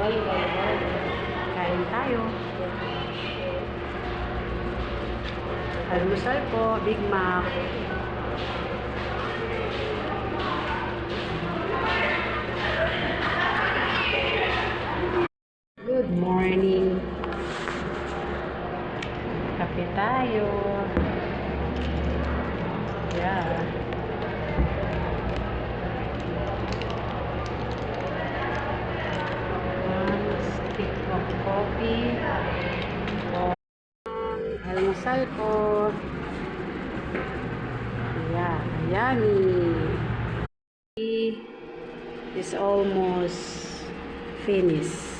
Kain tayo. Almusal po, Big Mac. Good morning. Kape tayo. Yeah. One stick of coffee. Almusal po. Yeah, yummy. It's almost finished.